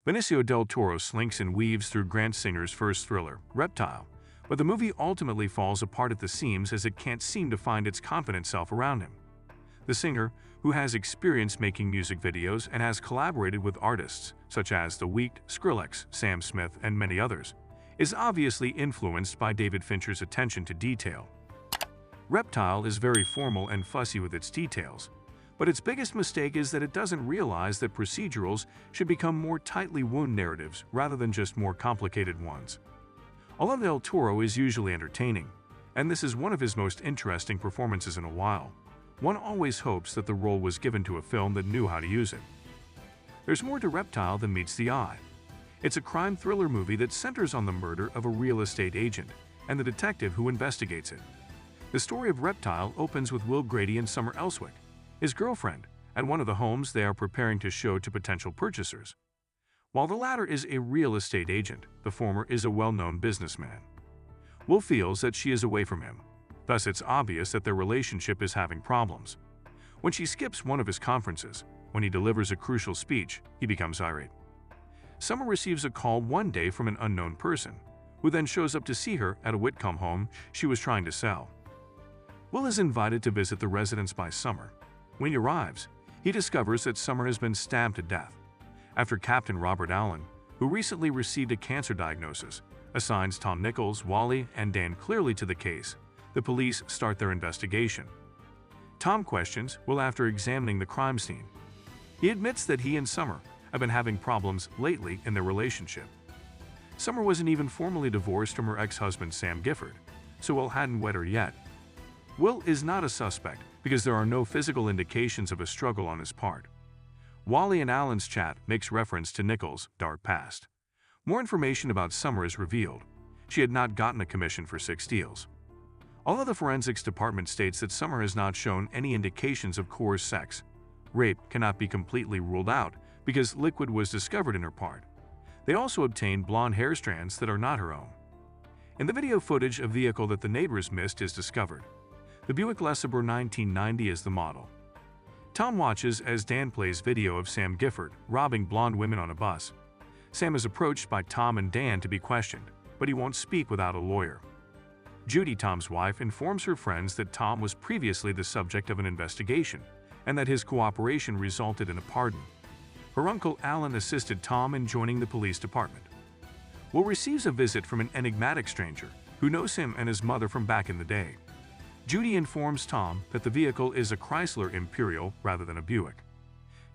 Benicio del Toro slinks and weaves through Grant Singer's first thriller, Reptile, but the movie ultimately falls apart at the seams as it can't seem to find its confident self around him. The singer, who has experience making music videos and has collaborated with artists such as The Weeknd, Skrillex, Sam Smith, and many others, is obviously influenced by David Fincher's attention to detail. Reptile is very formal and fussy with its details, but its biggest mistake is that it doesn't realize that procedurals should become more tightly wound narratives rather than just more complicated ones. Although Del Toro is usually entertaining, and this is one of his most interesting performances in a while, one always hopes that the role was given to a film that knew how to use it. There's more to Reptile than meets the eye. It's a crime thriller movie that centers on the murder of a real estate agent and the detective who investigates it. The story of Reptile opens with Will Grady and Summer Elswick, his girlfriend, at one of the homes they are preparing to show to potential purchasers. While the latter is a real estate agent, the former is a well-known businessman. Will feels that she is away from him. Thus, it's obvious that their relationship is having problems. When she skips one of his conferences, when he delivers a crucial speech, he becomes irate. Summer receives a call one day from an unknown person, who then shows up to see her at a Whitcomb home she was trying to sell. Will is invited to visit the residence by Summer. When he arrives, he discovers that Summer has been stabbed to death. After Captain Robert Allen, who recently received a cancer diagnosis, assigns Tom Nichols, Wally, and Dan clearly to the case, the police start their investigation. Tom questions Will after examining the crime scene. He admits that he and Summer have been having problems lately in their relationship. Summer wasn't even formally divorced from her ex-husband Sam Gifford, so Will hadn't wed her yet. Will is not a suspect because there are no physical indications of a struggle on his part. Wally and Alan's chat makes reference to Nichols' dark past. More information about Summer is revealed. She had not gotten a commission for 6 deals. Although the forensics department states that Summer has not shown any indications of coerced sex, rape cannot be completely ruled out because liquid was discovered in her part. They also obtained blonde hair strands that are not her own. In the video footage, a vehicle that the neighbors missed is discovered. The Buick LeSabre 1990 is the model. Tom watches as Dan plays video of Sam Gifford robbing blonde women on a bus. Sam is approached by Tom and Dan to be questioned, but he won't speak without a lawyer. Judy, Tom's wife, informs her friends that Tom was previously the subject of an investigation and that his cooperation resulted in a pardon. Her uncle Alan assisted Tom in joining the police department. Will receives a visit from an enigmatic stranger who knows him and his mother from back in the day. Judy informs Tom that the vehicle is a Chrysler Imperial rather than a Buick.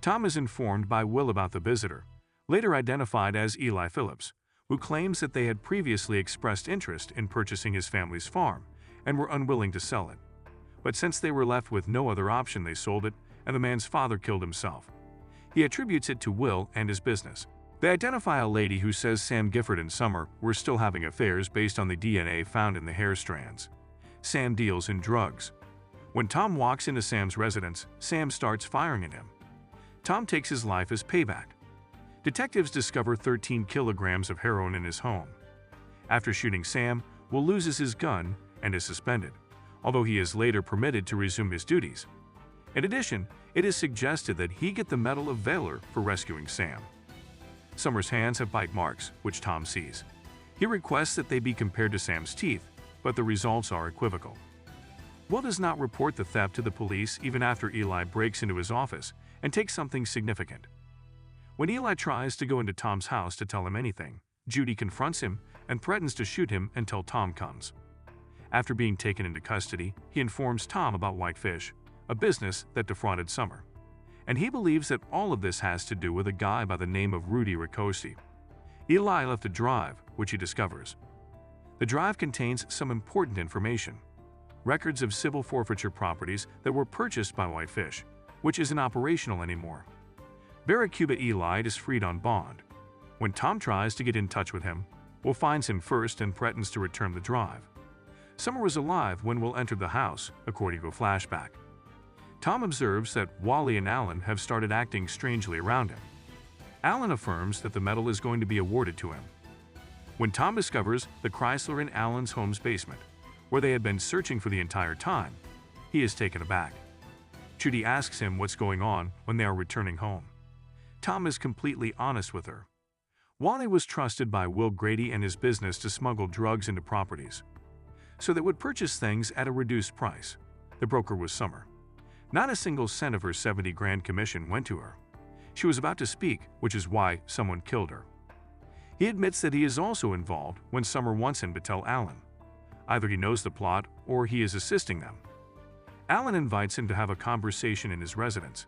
Tom is informed by Will about the visitor, later identified as Eli Phillips, who claims that they had previously expressed interest in purchasing his family's farm and were unwilling to sell it. But since they were left with no other option, they sold it, and the man's father killed himself. He attributes it to Will and his business. They identify a lady who says Sam Gifford and Summer were still having affairs based on the DNA found in the hair strands. Sam deals in drugs. When Tom walks into Sam's residence, Sam starts firing at him. Tom takes his life as payback. Detectives discover 13 kilograms of heroin in his home. After shooting Sam, Will loses his gun and is suspended, although he is later permitted to resume his duties. In addition, it is suggested that he get the Medal of Valor for rescuing Sam. Summer's hands have bite marks, which Tom sees. He requests that they be compared to Sam's teeth, but the results are equivocal. Will does not report the theft to the police even after Eli breaks into his office and takes something significant. When Eli tries to go into Tom's house to tell him anything, Judy confronts him and threatens to shoot him until Tom comes. After being taken into custody, he informs Tom about Whitefish, a business that defrauded Summer. And he believes that all of this has to do with a guy by the name of Rudy Ricosti. Eli left a drive, which he discovers. The drive contains some important information. Records of civil forfeiture properties that were purchased by Whitefish, which isn't operational anymore. Barracuda Eli is freed on bond. When Tom tries to get in touch with him, Will finds him first and threatens to return the drive. Summer was alive when Will entered the house, according to a flashback. Tom observes that Wally and Alan have started acting strangely around him. Alan affirms that the medal is going to be awarded to him. When Tom discovers the Chrysler in Alan's home's basement, where they had been searching for the entire time, he is taken aback. Judy asks him what's going on when they are returning home. Tom is completely honest with her. Wally was trusted by Will Grady and his business to smuggle drugs into properties, so they would purchase things at a reduced price. The broker was Summer. Not a single cent of her 70 grand commission went to her. She was about to speak, which is why someone killed her. He admits that he is also involved when Summer wants him to tell Alan. Either he knows the plot or he is assisting them. Alan invites him to have a conversation in his residence.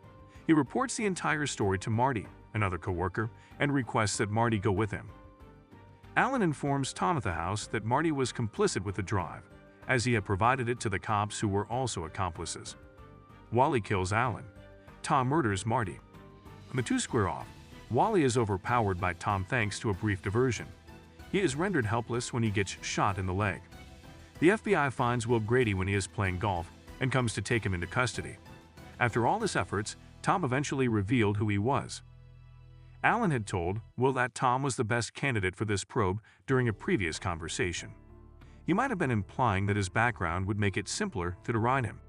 He reports the entire story to Marty, another coworker, and requests that Marty go with him. Alan informs Tom at the house that Marty was complicit with the drive, as he had provided it to the cops who were also accomplices. Wally kills Alan. Tom murders Marty. When the two square off, Wally is overpowered by Tom thanks to a brief diversion. He is rendered helpless when he gets shot in the leg. The FBI finds Will Grady when he is playing golf and comes to take him into custody. After all his efforts, Tom eventually revealed who he was. Alan had told Will that Tom was the best candidate for this probe during a previous conversation. He might have been implying that his background would make it simpler to deride him.